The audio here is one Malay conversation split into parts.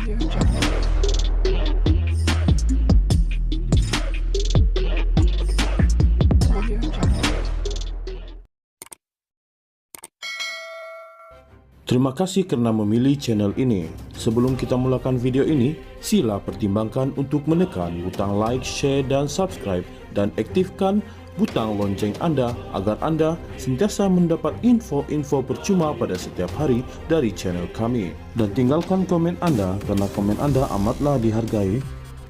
Terima kasih karena memilih channel ini. Sebelum kita mulakan video ini, sila pertimbangkan untuk menekan butang like, share, dan subscribe, dan aktifkan butang lonceng Anda agar Anda sentiasa mendapat info-info percuma pada setiap hari dari channel kami. Dan tinggalkan komen Anda karena komen Anda amatlah dihargai.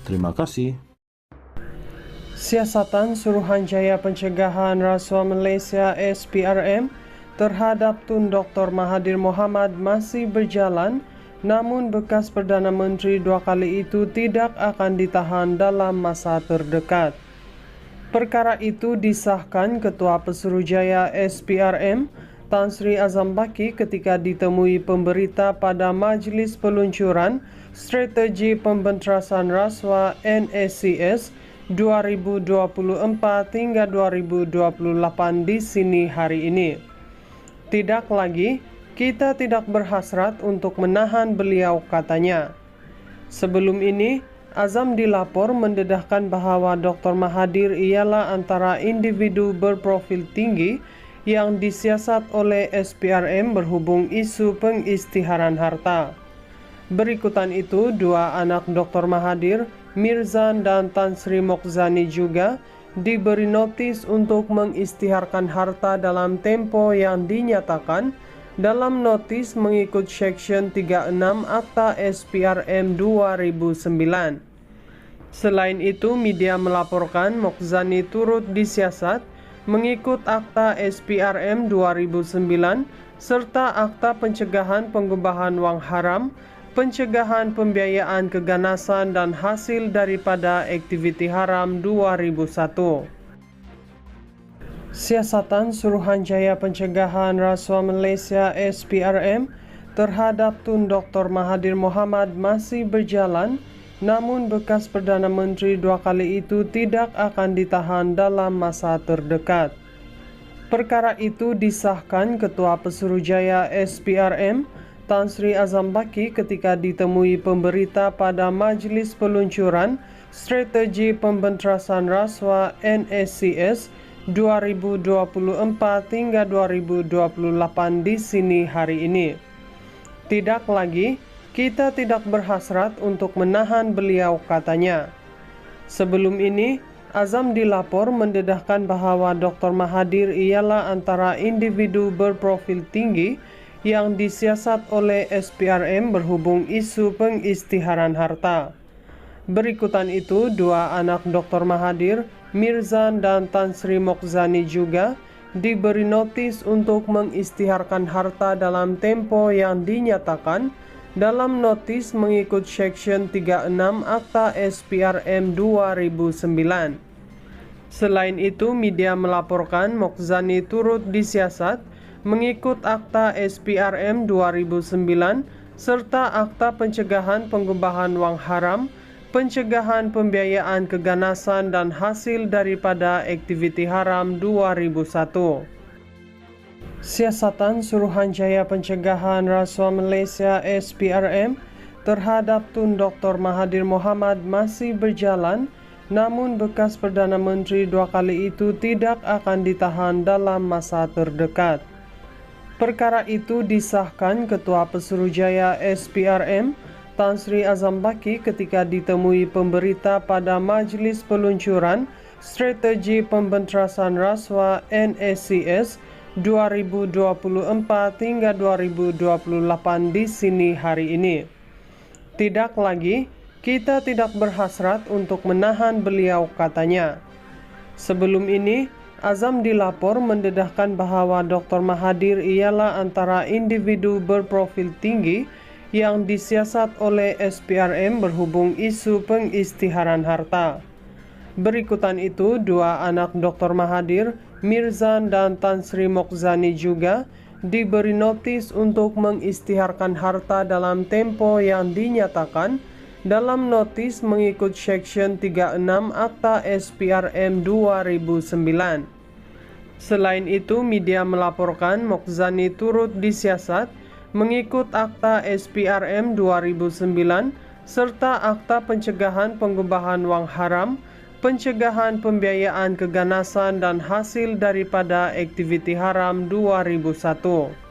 Terima kasih. Siasatan Suruhanjaya Pencegahan Rasuah Malaysia SPRM terhadap Tun Dr. Mahathir Mohamad masih berjalan, namun bekas Perdana Menteri dua kali itu tidak akan ditahan dalam masa terdekat. Perkara itu disahkan Ketua Pesuruhjaya SPRM Tan Sri Azam Baki ketika ditemui pemberita pada Majlis Peluncuran Strategi Pembentasan Rasuah NSCS 2024 hingga 2028 di sini hari ini. Tidak lagi, kita tidak berhasrat untuk menahan beliau, katanya. Sebelum ini, Azam dilapor mendedahkan bahwa Dr. Mahathir ialah antara individu berprofil tinggi yang disiasat oleh SPRM berhubung isu pengisytiharan harta. Berikutan itu, dua anak Dr. Mahathir, Mirzan dan Tan Sri Mokzani juga diberi notis untuk mengisytiharkan harta dalam tempo yang dinyatakan dalam notis mengikut Seksyen 36 Akta SPRM 2009. Selain itu, media melaporkan Mokzani turut disiasat mengikut Akta SPRM 2009 serta Akta Pencegahan Penggubahan Wang Haram, Pencegahan Pembiayaan Keganasan dan Hasil daripada Aktiviti Haram 2001. Siasatan Suruhanjaya Pencegahan Rasuah Malaysia SPRM terhadap Tun Dr. Mahathir Mohamad masih berjalan, namun bekas Perdana Menteri dua kali itu tidak akan ditahan dalam masa terdekat. Perkara itu disahkan Ketua Pesuruhjaya SPRM Tan Sri Azam Baki ketika ditemui pemberita pada Majlis Peluncuran Strategi Pembentasan Rasuah NSCS 2024 hingga 2028 di sini hari ini. Tidak lagi, kita tidak berhasrat untuk menahan beliau, katanya. Sebelum ini, Azam dilapor mendedahkan bahwa Dr. Mahathir ialah antara individu berprofil tinggi yang disiasat oleh SPRM berhubung isu pengisytiharan harta. Berikutan itu, dua anak Dr. Mahathir, Mirzan dan Tan Sri Mokzani juga diberi notis untuk mengisytiharkan harta dalam tempo yang dinyatakan dalam notis mengikut Seksyen 36 Akta SPRM 2009. Selain itu, media melaporkan Mokzani turut disiasat mengikut Akta SPRM 2009 serta Akta Pencegahan Penggubahan Wang Haram, Pencegahan Pembiayaan Keganasan dan Hasil daripada Aktiviti Haram 2001. Siasatan Suruhanjaya Pencegahan Rasuah Malaysia SPRM terhadap Tun Dr. Mahathir Mohamad masih berjalan, namun bekas Perdana Menteri dua kali itu tidak akan ditahan dalam masa terdekat. Perkara itu disahkan Ketua Pesuruhjaya SPRM Tan Sri Azam Baki ketika ditemui pemberita pada Majlis Peluncuran Strategi Pembentasan Rasuah NSCS 2024 hingga 2028 di sini hari ini. Tidak lagi, kita tidak berhasrat untuk menahan beliau, katanya. Sebelum ini, Azam dilapor mendedahkan bahwa Dr. Mahathir ialah antara individu berprofil tinggi yang disiasat oleh SPRM berhubung isu pengisytiharan harta. Berikutan itu, dua anak Dr. Mahathir, Mirzan dan Tan Sri Mokzani juga diberi notis untuk mengisytiharkan harta dalam tempo yang dinyatakan dalam notis mengikut Seksyen 36 Akta SPRM 2009. Selain itu, media melaporkan Mokzani turut disiasat mengikut Akta SPRM 2009 serta Akta Pencegahan Pengubahan Uang Haram, Pencegahan Pembiayaan Keganasan dan Hasil Daripada Aktiviti Haram 2001.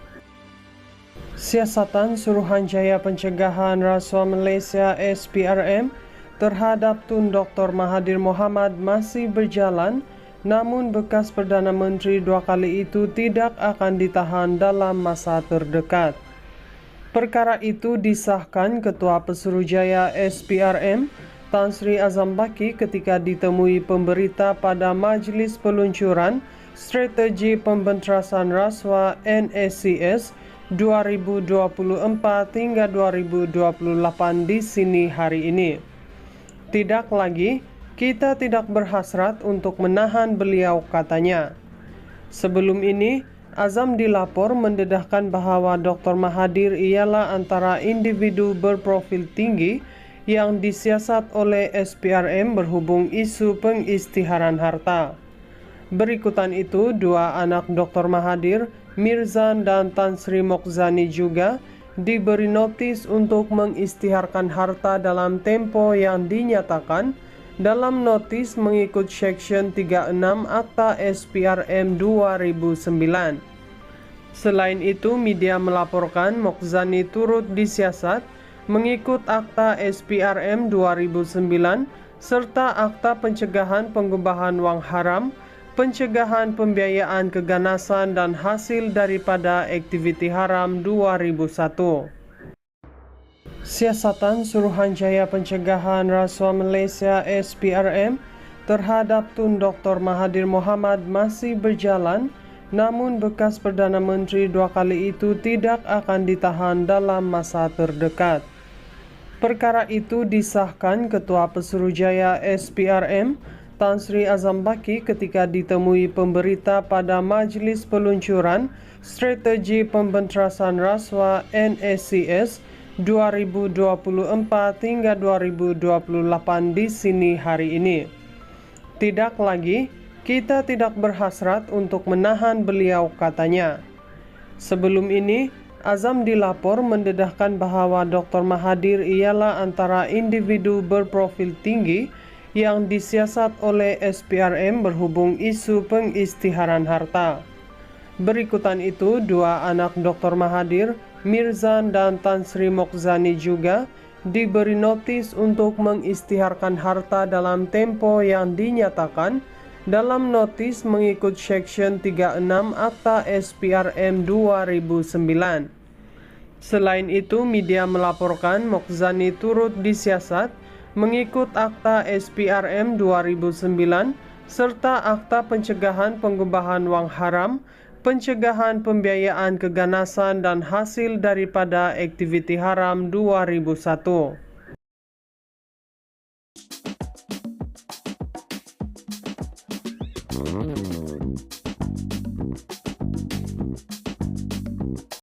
Siasatan Suruhanjaya Pencegahan Rasuah Malaysia SPRM terhadap Tun Dr. Mahathir Mohamad masih berjalan, namun bekas Perdana Menteri 2 kali itu tidak akan ditahan dalam masa terdekat. Perkara itu disahkan Ketua Pesuruhjaya SPRM Tan Sri Azam Baki ketika ditemui pemberita pada Majlis Peluncuran Strategi Pembentasan Rasuah NSCS 2024 hingga 2028 di sini hari ini. Tidak lagi, kita tidak berhasrat untuk menahan beliau, katanya. Sebelum ini, Azam dilapor mendedahkan bahwa Dr. Mahathir ialah antara individu berprofil tinggi yang disiasat oleh SPRM berhubung isu pengisytiharan harta. Berikutan itu, dua anak Dr. Mahathir, Mirzan dan Tan Sri Mokzani juga diberi notis untuk mengisytiharkan harta dalam tempo yang dinyatakan dalam notis mengikut Seksyen 36 Akta SPRM 2009. Selain itu, media melaporkan Mokzani turut disiasat mengikut Akta SPRM 2009 serta Akta Pencegahan Pengubahan Uang Haram, Pencegahan Pembiayaan Keganasan dan Hasil Daripada Aktiviti Haram 2001. Siasatan Suruhanjaya Pencegahan Rasuah Malaysia SPRM terhadap Tun Dr. Mahathir Mohamad masih berjalan, namun bekas Perdana Menteri 2 kali itu tidak akan ditahan dalam masa terdekat. Perkara itu disahkan Ketua Pesuruhjaya SPRM Tan Sri Azam Baki ketika ditemui pemberita pada Majlis Peluncuran Strategi Pembentasan Rasuah NSCS 2024 hingga 2028 di sini hari ini. Tidak lagi, kita tidak berhasrat untuk menahan beliau, katanya. Sebelum ini, Azam dilapor mendedahkan bahwa Dr. Mahathir ialah antara individu berprofil tinggi yang disiasat oleh SPRM berhubung isu pengisytiharan harta. Berikutan itu, dua anak Dr. Mahathir, Mirzan dan Tan Sri Mokzani juga diberi notis untuk mengisytiharkan harta dalam tempo yang dinyatakan dalam notis mengikut Seksyen 36 Akta SPRM 2009. Selain itu, media melaporkan Mokzani turut disiasat mengikut Akta SPRM 2009 serta Akta Pencegahan Pengubahan Uang Haram, Pencegahan Pembiayaan Keganasan dan Hasil Daripada Aktiviti Haram 2001.